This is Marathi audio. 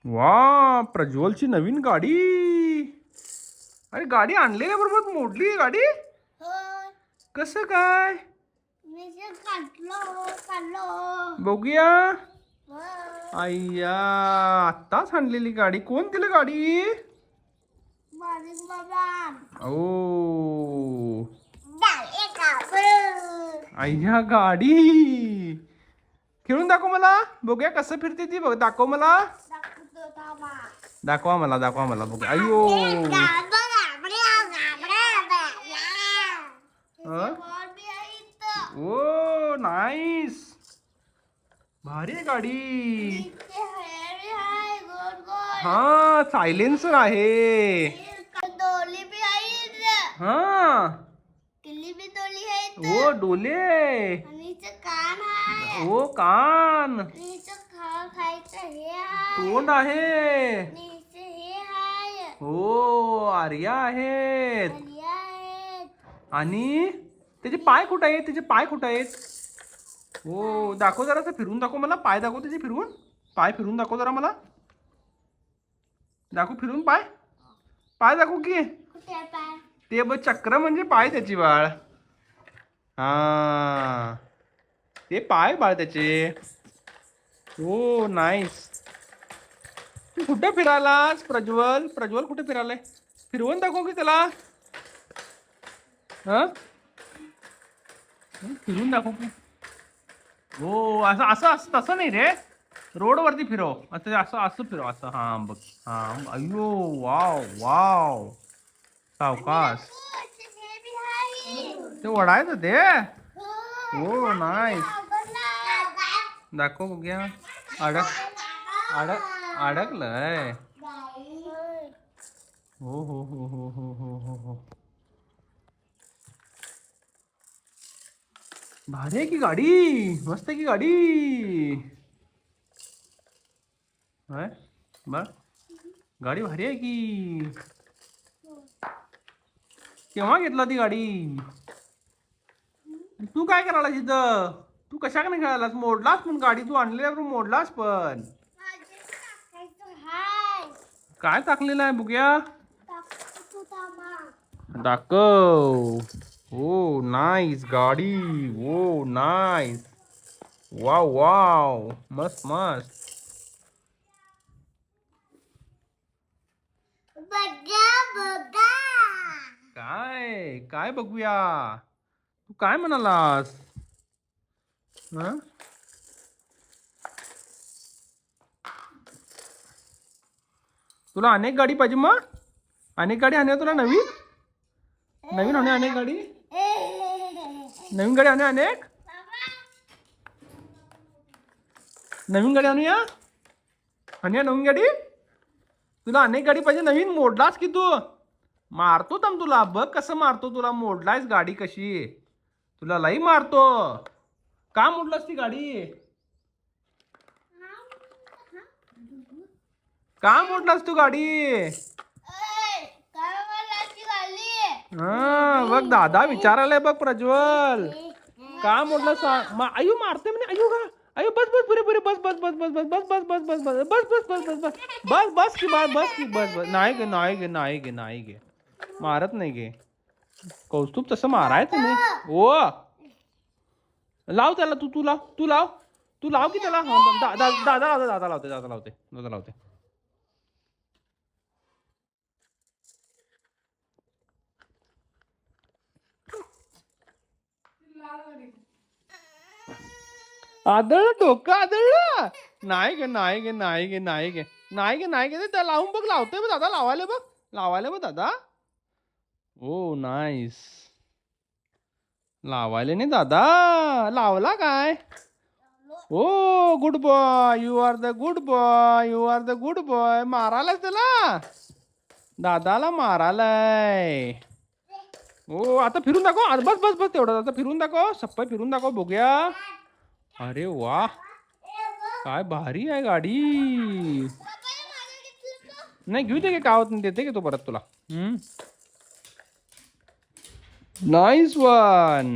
वा, प्रज्वलची नवीन गाडी. अरे गाडी आणलेल्या बरोबर मोडली गाडी. कसं काय? बघूया. अय्या, आत्ताच आणलेली गाडी. कोण दिली गाडी? ओ, अय्या गाडी. खेळून दाखव मला. बघूया कसं फिरते ती. बघ, दाखव मला. दाखवा मला, दाखवा मला. बघ. अयो, ओ नाईस. भारी आहे गाडी. हा, सायलेन्सर आहे. हा, ओ डोले. ओ कान. तोंड आहे. हो, आर्या आहेत. आणि त्याचे पाय कुठे आहेत? त्याचे पाय कुठे आहेत? हो, दाखव जरा. फिरून दाखव मला. पाय दाखव त्याचे फिरून. पाय फिरून दाखव जरा मला. दाखव फिरून पाय. पाय दाखव की. ते बघ, चक्र म्हणजे पाय त्याची बाळ. हा, ते पाय बाळ त्याचे. हो, नाईस. तू कुठे फिरायलास प्रज्वल? प्रज्वल कुठे फिरायलाय? फिरवून दाखव की त्याला. हा, फिरून दाखव की. हो, असं असं असं तसं नाही रे. रोडवरती फिरव. असं असं असं फिरव. असं. हा बघ. हा, अयो, वाव वाव. सावकाश. ते ओढायचं ते. हो, नाईस. दाखव बघूया. अडकलंय. हो हो हो हो हो हो हो हो. भारी आहे की गाडी. मस्त आहे की गाडी. बघ, गाडी भारी आहे की. केव्हा घेतला ती गाडी? तू काय करायला तिथं? तू कशाने खेळायलास? मोडलास पण गाडी. तू आणलेल्यावर मोडलास पण. काय टाकलेलं आहे बघूया. दाखव. हो, नाईस गाडी. हो, नाईस. Wow wow. मस्त मस्त. काय काय बघूया? तू काय म्हणालास? तुला अनेक गाडी पाहिजे मग? अनेक गाडी आणूया तुला. नवीन नवीन आणूया अनेक गाडी. नवीन गाडी आणूया अनेक. नवीन गाडी आणूया. आणूया नवीन गाडी. तुला अनेक गाडी पाहिजे नवीन. मोडलास की तू. मारतो तम तुला. बघ कसं मारतो तुला. मोडलायस गाडी कशी. तुला लई मारतो. का मोडलास ती गाडी? का मोडलास तू गाडी? हा, बघ दादा विचारायलाय बघ प्रज्वल. का मोडलं सांग. अयो मारते म्हणे. अयो का. अयो बस बस पुरे पुरे. बस बस बस बस बस बस बस बस बस बस बस बस बस बस बस बस बस की बस बस की बस बस. नाही गे नाही गे नाही गे नाही गे. मारत नाही गे. कौस्तुभ तसं मारायचं नाही. ओ, लाव त्याला. तू लाव. तू लाव. तू लाव की त्याला. दादा दादा लावते. दादा लावते. दादा लावते. दादा लावते. आदळलं डोकं. आदळलं. नाही गे नाही गे नाही गे नाही गे नाही गे नाही गे. त्या लावून बघ. लावतोय बघ दादा. लावायला बघ. लावायला बघ दादा. Oh nice. लावायला नाही दादा. लावला काय? Oh good boy. You are the good boy. You are the good boy. मारायलाच त्याला. दादाला मारायलाय. ओ, आता फिरून दाखव. बस बस बस तेवढं. आता फिरून दाखव. सप्पा फिरून दाखव बघूया. अरे वा, काय भारी आहे गाडी. नाही घेऊ दे. काय होत नाही. देते की तो परत तुला. Nice one.